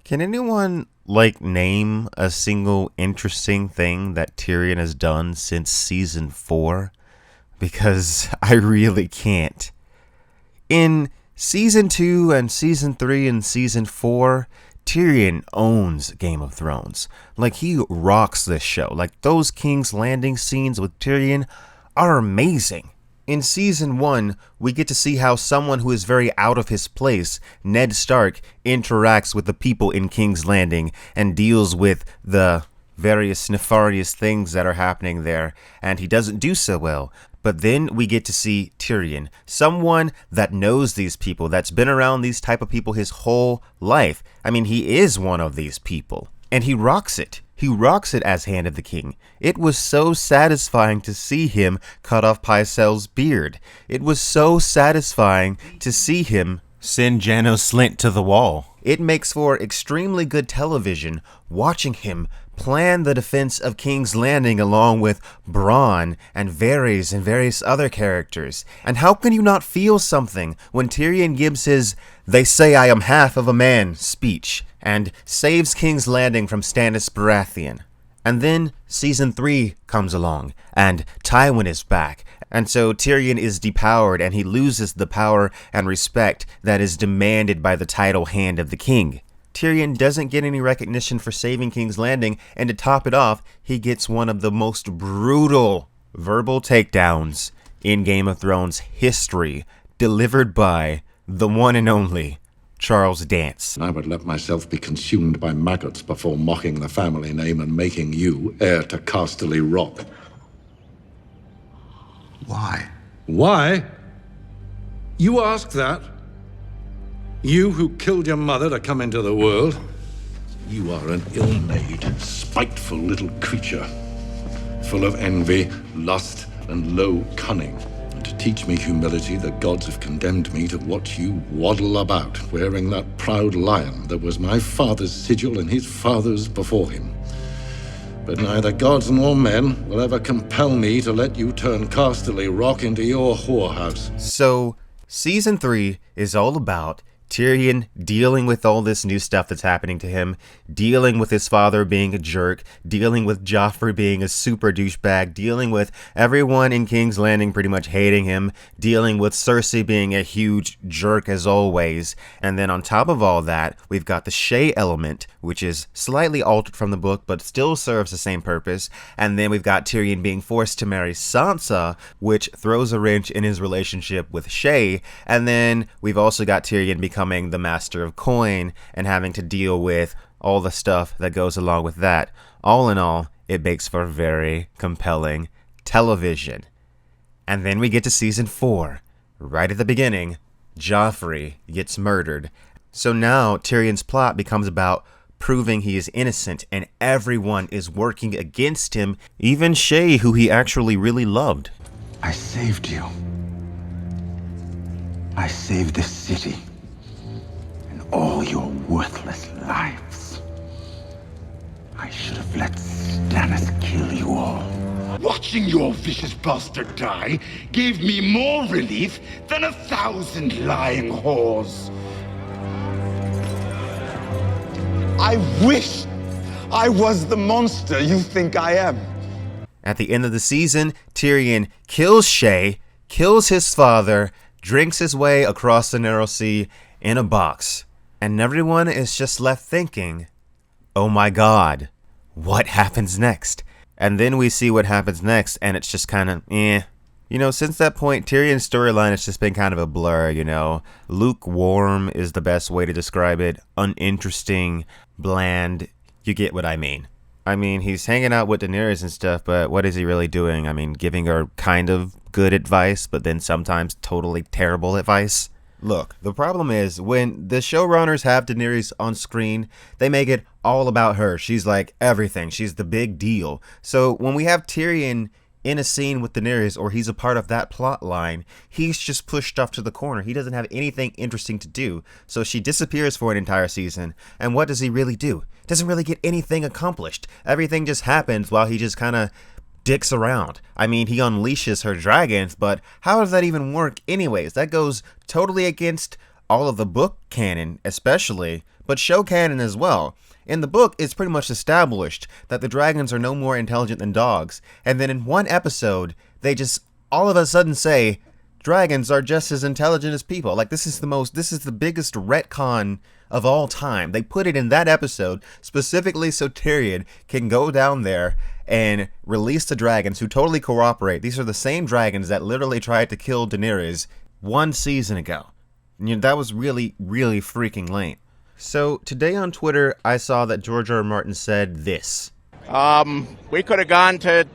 Can anyone, name a single interesting thing that Tyrion has done since season 4? Because I really can't. In season 2 and season 3 and season 4, Tyrion owns Game of Thrones. He rocks this show. Those King's Landing scenes with Tyrion are amazing. In season 1, we get to see how someone who is very out of his place, Ned Stark, interacts with the people in King's Landing and deals with the various nefarious things that are happening there, and he doesn't do so well. But then we get to see Tyrion, someone that knows these people, that's been around these type of people his whole life. I mean, he is one of these people, and he rocks it. He rocks it as Hand of the King. It was so satisfying to see him cut off Pycelle's beard. It was so satisfying to see him send Janos Slynt to the wall. It makes for extremely good television watching him plan the defense of King's Landing along with Bronn and Varys and various other characters. And how can you not feel something when Tyrion gives his "they say I am half of a man" speech and saves King's Landing from Stannis Baratheon? And then season 3 comes along and Tywin is back. And so Tyrion is depowered and he loses the power and respect that is demanded by the title Hand of the King. Tyrion doesn't get any recognition for saving King's Landing, and to top it off, he gets one of the most brutal verbal takedowns in Game of Thrones history, delivered by the one and only Charles Dance. I would let myself be consumed by maggots before mocking the family name and making you heir to Casterly Rock. Why? Why? You ask that? You who killed your mother to come into the world? You are an ill-made, spiteful little creature, full of envy, lust, and low cunning. And to teach me humility, the gods have condemned me to watch you waddle about, wearing that proud lion that was my father's sigil and his father's before him. But neither gods nor men will ever compel me to let you turn Casterly Rock into your whorehouse. So, season 3 is all about Tyrion dealing with all this new stuff that's happening to him, dealing with his father being a jerk, dealing with Joffrey being a super douchebag, dealing with everyone in King's Landing pretty much hating him, dealing with Cersei being a huge jerk as always. And then on top of all that, we've got the Shae element, which is slightly altered from the book, but still serves the same purpose. And then we've got Tyrion being forced to marry Sansa, which throws a wrench in his relationship with Shae. And then we've also got Tyrion becoming the master of coin and having to deal with all the stuff that goes along with that. All in all, it makes for very compelling television. And then we get to season 4. Right at the beginning, Joffrey gets murdered. So now Tyrion's plot becomes about proving he is innocent, and everyone is working against him, even Shae, who he actually really loved. I saved you. I saved this city. All your worthless lives. I should have let Stannis kill you all. Watching your vicious bastard die gave me more relief than 1,000 lying whores. I wish I was the monster you think I am. At the end of the season, Tyrion kills Shae, kills his father, drinks his way across the Narrow Sea in a box. And everyone is just left thinking, oh my god, what happens next? And then we see what happens next, and it's just kind of, eh. Since that point, Tyrion's storyline has just been kind of a blur, Lukewarm is the best way to describe it. Uninteresting, bland, you get what I mean. He's hanging out with Daenerys and stuff, but what is he really doing? Giving her kind of good advice, but then sometimes totally terrible advice. Look, the problem is when the showrunners have Daenerys on screen, they make it all about her. She's like everything. She's the big deal. So when we have Tyrion in a scene with Daenerys, or he's a part of that plot line, he's just pushed off to the corner. He doesn't have anything interesting to do. So she disappears for an entire season. And what does he really do? Doesn't really get anything accomplished. Everything just happens while he just kind of dicks around. He unleashes her dragons, but how does that even work anyways? That goes totally against all of the book canon especially, but show canon as well. In the book, it's pretty much established that the dragons are no more intelligent than dogs, and then in one episode, they just all of a sudden say, dragons are just as intelligent as people. Like, this is the biggest retcon of all time. They put it in that episode specifically so Tyrion can go down there and release the dragons who totally cooperate. These are the same dragons that literally tried to kill Daenerys 1 season ago. You know, that was really, really freaking lame. So today on Twitter, I saw that George R. R. Martin said this. We could have gone to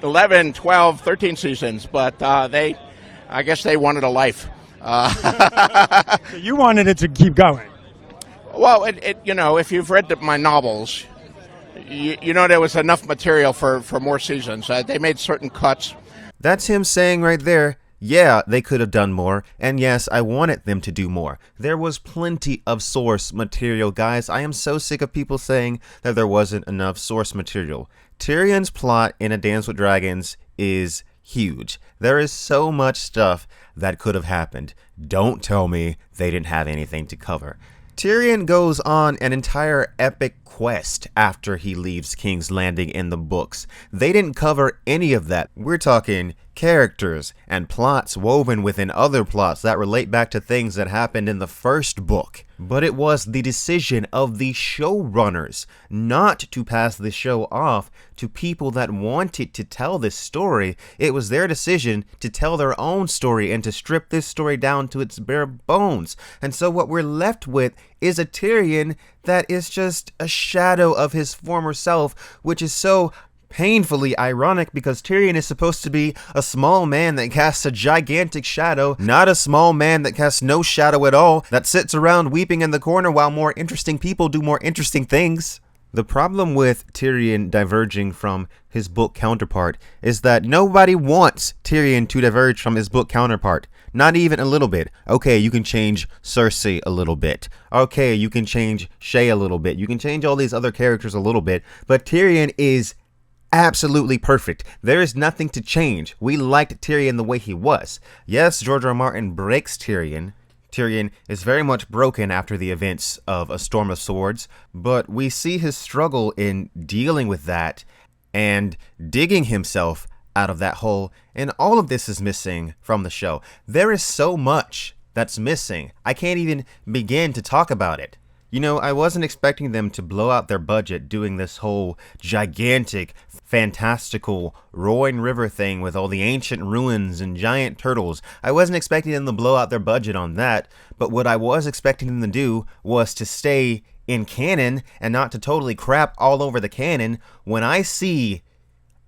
11, 12, 13 seasons, but I guess they wanted a life. So you wanted it to keep going. Well, if you've read my novels, you know there was enough material for more seasons. They made certain cuts. That's him saying right there, yeah, they could have done more, and yes, I wanted them to do more. There was plenty of source material, guys. I am so sick of people saying that there wasn't enough source material. Tyrion's plot in A Dance with Dragons is huge. There is so much stuff that could have happened. Don't tell me they didn't have anything to cover. Tyrion goes on an entire epic quest after he leaves King's Landing in the books. They didn't cover any of that. We're talking characters and plots woven within other plots that relate back to things that happened in the first book. But it was the decision of the showrunners not to pass the show off to people that wanted to tell this story. It was their decision to tell their own story and to strip this story down to its bare bones. And so what we're left with is a Tyrion that is just a shadow of his former self, which is so painfully ironic because Tyrion is supposed to be a small man that casts a gigantic shadow, not a small man that casts no shadow at all, that sits around weeping in the corner while more interesting people do more interesting things. The problem with Tyrion diverging from his book counterpart is that nobody wants Tyrion to diverge from his book counterpart. Not even a little bit. Okay, you can change Cersei a little bit. Okay, you can change Shae a little bit. You can change all these other characters a little bit. But Tyrion is absolutely perfect. There is nothing to change. We liked Tyrion the way he was. Yes, George R. R. Martin breaks Tyrion. Tyrion is very much broken after the events of A Storm of Swords, but we see his struggle in dealing with that and digging himself out of that hole, and all of this is missing from the show. There is so much that's missing. I can't even begin to talk about it. You know, I wasn't expecting them to blow out their budget doing this whole gigantic, fantastical Roaring River thing with all the ancient ruins and giant turtles. I wasn't expecting them to blow out their budget on that, but what I was expecting them to do was to stay in canon and not to totally crap all over the canon. When I see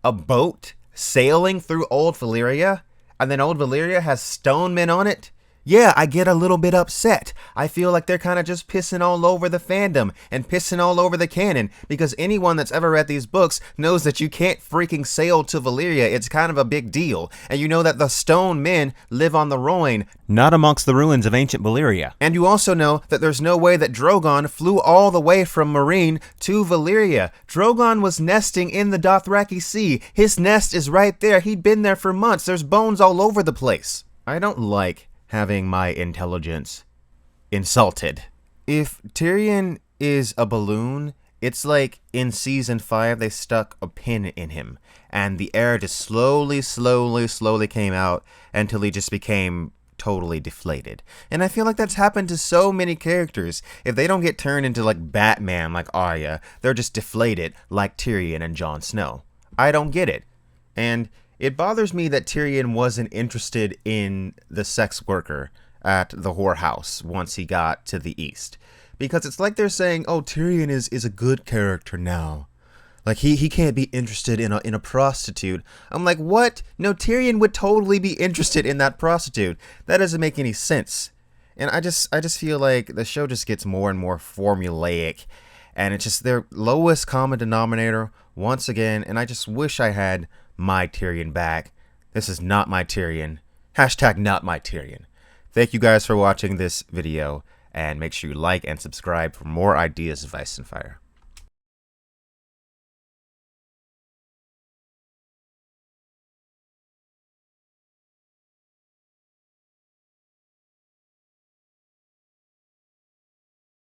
a boat sailing through Old Valyria, and then Old Valyria has stone men on it, yeah, I get a little bit upset. I feel like they're kind of just pissing all over the fandom and pissing all over the canon, because anyone that's ever read these books knows that you can't freaking sail to Valyria. It's kind of a big deal. And you know that the stone men live on the Rhoyne, not amongst the ruins of ancient Valyria. And you also know that there's no way that Drogon flew all the way from Meereen to Valyria. Drogon was nesting in the Dothraki Sea. His nest is right there. He'd been there for months. There's bones all over the place. I don't like having my intelligence insulted. If Tyrion is a balloon, it's like in season 5 they stuck a pin in him and the air just slowly came out until he just became totally deflated. And I feel like that's happened to so many characters. If they don't get turned into like Batman, like Arya, they're just deflated like Tyrion and Jon Snow. I don't get it. And it bothers me that Tyrion wasn't interested in the sex worker at the whorehouse once he got to the east. Because it's like they're saying, oh, Tyrion is a good character now. Like, he can't be interested in a prostitute. I'm like, what? No, Tyrion would totally be interested in that prostitute. That doesn't make any sense. And I just feel like the show just gets more and more formulaic. And it's just their lowest common denominator once again. And I just wish I had my Tyrion back. This is not my Tyrion. Hashtag not my Tyrion. Thank you guys for watching this video, and make sure you like and subscribe for more ideas of Ice and Fire.